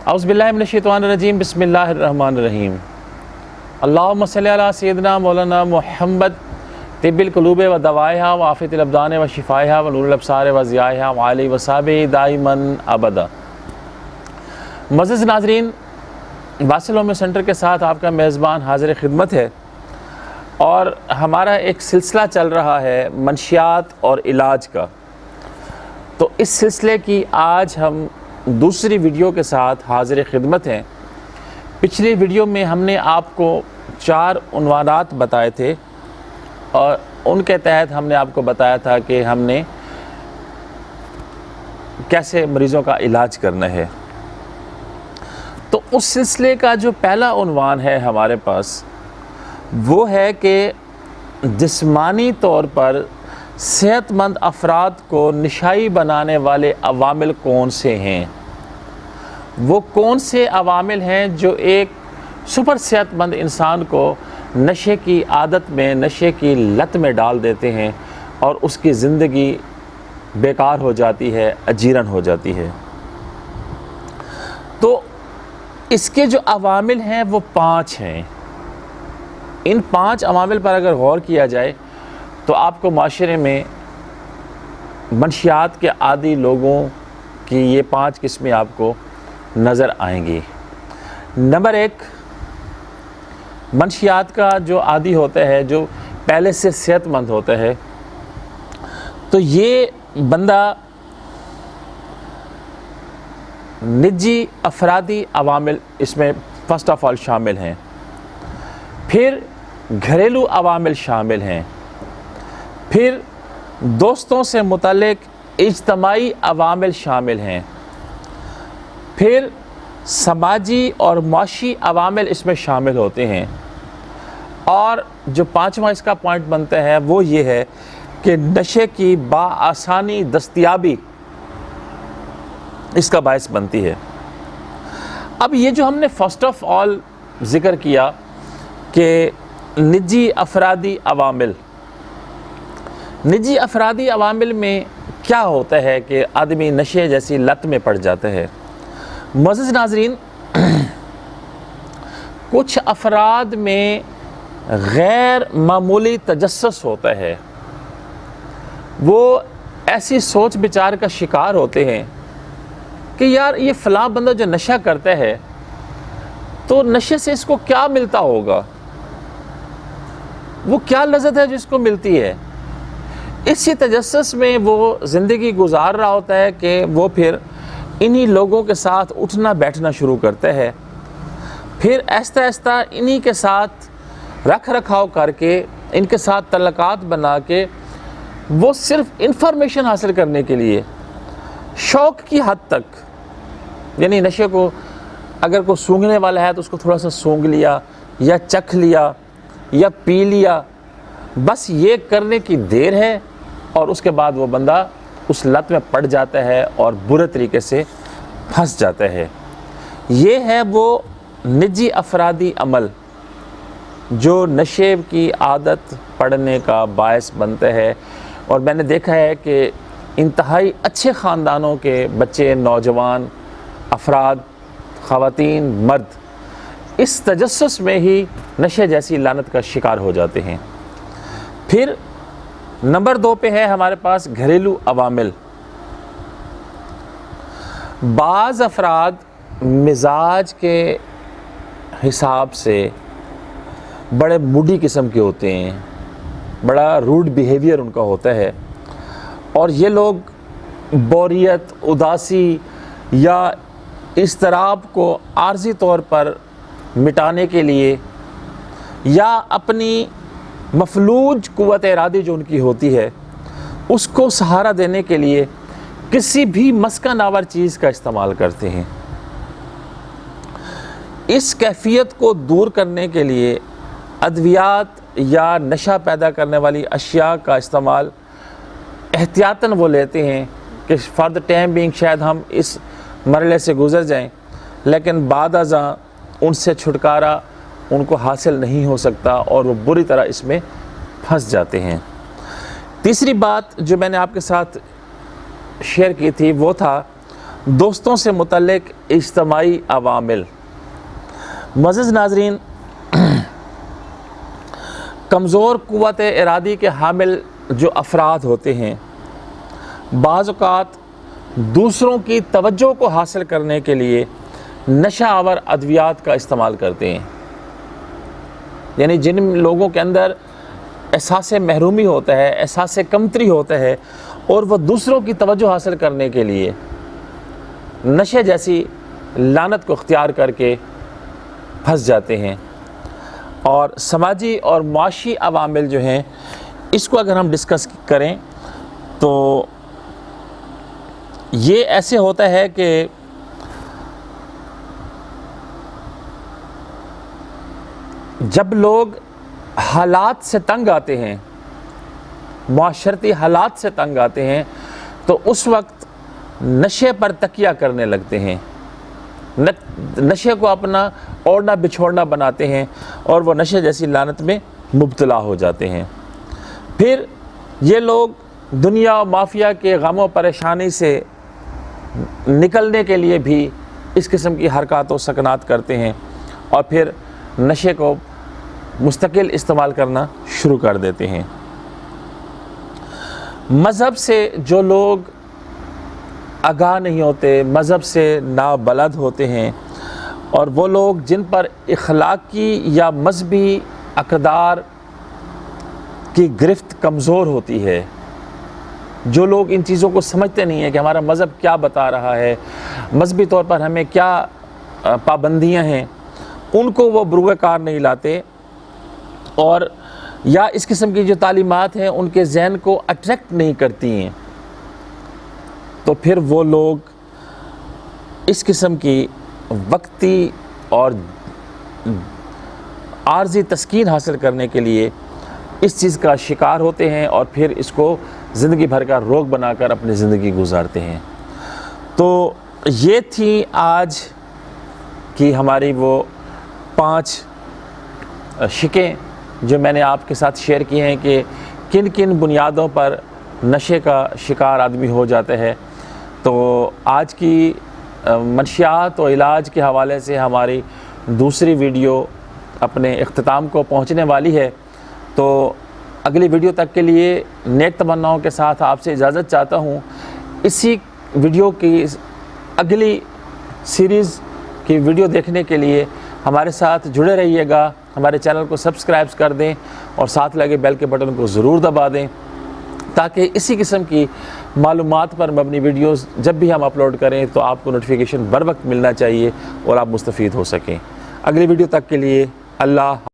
औज़ु बिल्लाहि मिनश शैतानिर रजीम बिस्मिल्लाहिर रहमानिर रहीम। अल्लाहुम्मा सल्लि अला सय्यिदिना मौलाना मुहम्मद तिब्बिल क़ुलूबि व दवाइहा व आफ़ियतिल अब्दानि व शिफ़ाइहा व नूरिल अब्सारि व ज़ियाइहा व आलिहि व सहबिही दाइमन अबदा। मुअज़्ज़िज़ नाज़रीन, वासिल होमियो सेंटर के साथ आपका मेज़बान हाज़िर खिदमत है और हमारा एक सिलसिला चल रहा है मंशियात और इलाज का। तो इस सिलसिले की आज हम दूसरी वीडियो के साथ हाज़िर खिदमत हैं। पिछली वीडियो में हमने आपको 4 उन्वानात बताए थे और उनके तहत हमने आपको बताया था कि हमने कैसे मरीज़ों का इलाज करना है। तो उस सिलसिले का जो पहला उन्वान है हमारे पास वो है कि जिस्मानी तौर पर सेहतमंद अफराद को नशाई बनाने वाले अवामिल कौन से हैं। वो कौन से अवामिल हैं जो एक सुपर सेहतमंद इंसान को नशे की आदत में, नशे की लत में डाल देते हैं और उसकी ज़िंदगी बेकार हो जाती है, अजीरन हो जाती है। तो इसके जो अवामिल हैं वो 5 हैं। इन 5 अवामिल पर अगर गौर किया जाए तो आपको माशरे में मंशियात के आदी लोगों की ये 5 किस्में आपको नज़र आएंगी। नंबर 1, मंशियात का जो आदी होता है, जो पहले से सेहतमंद होता है, तो ये बंदा निजी अफरादी अवामिल इसमें फ़र्स्ट ऑफ ऑल शामिल हैं। फिर घरेलू अवामिल शामिल हैं। फिर दोस्तों से मुतल्लिक इज्तमाई अवामिल शामिल हैं। फिर समाजी और माशी अवामिल इसमें शामिल होते हैं। और जो 5वां इसका पॉइंट बनता है वो ये है कि नशे की बाआसानी दस्तयाबी इसका बायस बनती है। अब ये जो हमने फर्स्ट ऑफ ऑल ज़िक्र किया कि निजी अफरादी अवामिल, निजी अफरादी अवामिल में क्या होता है कि आदमी नशे जैसी लत में पड़ जाता है। मुअज़्ज़िज़ नाज़रीन, कुछ अफराद में गैर मामूली तजस्सुस होता है। वो ऐसी सोच विचार का शिकार होते हैं कि यार ये फ़लाँ बंदा जो नशा करता है तो नशे से इसको क्या मिलता होगा, वो क्या लज़्ज़त है जिसको मिलती है। इसी तजस्सुस में वो ज़िंदगी गुजार रहा होता है कि वो फिर इन्हीं लोगों के साथ उठना बैठना शुरू करता है। फिर आहिस्ता आहिस्ता इन्हीं के साथ रख रखाव करके, इनके साथ तल्लुकात बना के वो सिर्फ इंफॉर्मेशन हासिल करने के लिए शौक़ की हद तक, यानी नशे को अगर कोई सूंघने वाला है तो उसको थोड़ा सा सूंघ लिया या चख लिया या पी लिया, बस ये करने की देर है और उसके बाद वो बंदा उस लत में पड़ जाता है और बुरे तरीके से फंस जाता है। ये है वो निजी अफरादी अमल जो नशे की आदत पड़ने का बायस बनता है। और मैंने देखा है कि इंतहाई अच्छे ख़ानदानों के बच्चे, नौजवान अफराद, ख़वातीन, मर्द इस तजस्सुस में ही नशे जैसी लानत का शिकार हो जाते हैं। फिर नंबर 2 पे है हमारे पास घरेलू अवामिल। बाज़ अफराद मिजाज के हिसाब से बड़े मूडी किस्म के होते हैं, बड़ा रूड बिहेवियर उनका होता है और ये लोग बोरियत, उदासी या इज़्तिराब को आर्जी तौर पर मिटाने के लिए या अपनी मफलूज क़ुव्वत इरादी जो उनकी होती है उसको सहारा देने के लिए किसी भी मस्कन आवर चीज़ का इस्तेमाल करते हैं। इस कैफियत को दूर करने के लिए अद्वियात या नशा पैदा करने वाली अशिया का इस्तेमाल एहतियातन वो लेते हैं कि फॉर द टाइम बीइंग शायद हम इस मरहले से गुज़र जाएं, लेकिन बाद अज़ां उनसे छुटकारा उनको हासिल नहीं हो सकता और वो बुरी तरह इसमें फंस जाते हैं। तीसरी बात जो मैंने आपके साथ शेयर की थी वो था دوستوں سے متعلق اجتماعی عوامل۔ معزز ناظرین، کمزور قوت ارادی کے حامل جو افراد ہوتے ہیں بعض اوقات دوسروں کی توجہ کو حاصل کرنے کے لیے نشہ آور ادویات کا استعمال کرتے ہیں۔ یعنی جن لوگوں کے اندر احساس محرومی ہوتا ہے، احساس کمتری ہوتا ہے، اور وہ دوسروں کی توجہ حاصل کرنے کے لیے نشے جیسی لعنت کو اختیار کر کے پھنس جاتے ہیں۔ اور سماجی اور معاشی عوامل جو ہیں اس کو اگر ہم ڈسکس کریں تو یہ ایسے ہوتا ہے کہ جب لوگ حالات سے تنگ آتے ہیں، معاشرتی حالات سے تنگ آتے ہیں، تو اس وقت نشے پر تکیہ کرنے لگتے ہیں، نشے کو اپنا اوڑھنا بچھوڑنا بناتے ہیں اور وہ نشے جیسی لعنت میں مبتلا ہو جاتے ہیں۔ پھر یہ لوگ دنیا و مافیا کے غم و پریشانی سے نکلنے کے لیے بھی اس قسم کی حرکات و سکنات کرتے ہیں اور پھر نشے کو مستقل استعمال کرنا شروع کر دیتے ہیں۔ مذہب سے جو لوگ آگاہ نہیں ہوتے، مذہب سے نابلد ہوتے ہیں، اور وہ لوگ جن پر اخلاقی یا مذہبی اقدار کی گرفت کمزور ہوتی ہے، جو لوگ ان چیزوں کو سمجھتے نہیں ہیں کہ ہمارا مذہب کیا بتا رہا ہے، مذہبی طور پر ہمیں کیا پابندیاں ہیں، ان کو وہ بروئے کار نہیں لاتے، اور یا اس قسم کی جو تعلیمات ہیں ان کے ذہن کو اٹریکٹ نہیں کرتی ہیں، تو پھر وہ لوگ اس قسم کی وقتی اور عارضی تسکین حاصل کرنے کے لیے اس چیز کا شکار ہوتے ہیں اور پھر اس کو زندگی بھر کا روگ بنا کر اپنی زندگی گزارتے ہیں۔ تو یہ تھی آج کی ہماری وہ 5 شکیں جو میں نے آپ کے ساتھ شیئر کی ہیں کہ کن کن بنیادوں پر نشے کا شکار آدمی ہو جاتا ہے۔ تو آج کی منشیات و علاج کے حوالے سے ہماری دوسری ویڈیو اپنے اختتام کو پہنچنے والی ہے، تو اگلی ویڈیو تک کے لیے نیک تمناؤں کے ساتھ آپ سے اجازت چاہتا ہوں۔ اسی ویڈیو کی اگلی سیریز کی ویڈیو دیکھنے کے لیے ہمارے ساتھ جڑے رہیے گا، ہمارے چینل کو سبسکرائب کر دیں اور ساتھ لگے بیل کے بٹن کو ضرور دبا دیں تاکہ اسی قسم کی معلومات پر مبنی ویڈیوز جب بھی ہم اپلوڈ کریں تو آپ کو نوٹیفیکیشن بر وقت ملنا چاہیے اور آپ مستفید ہو سکیں۔ اگلی ویڈیو تک کے لیے اللہ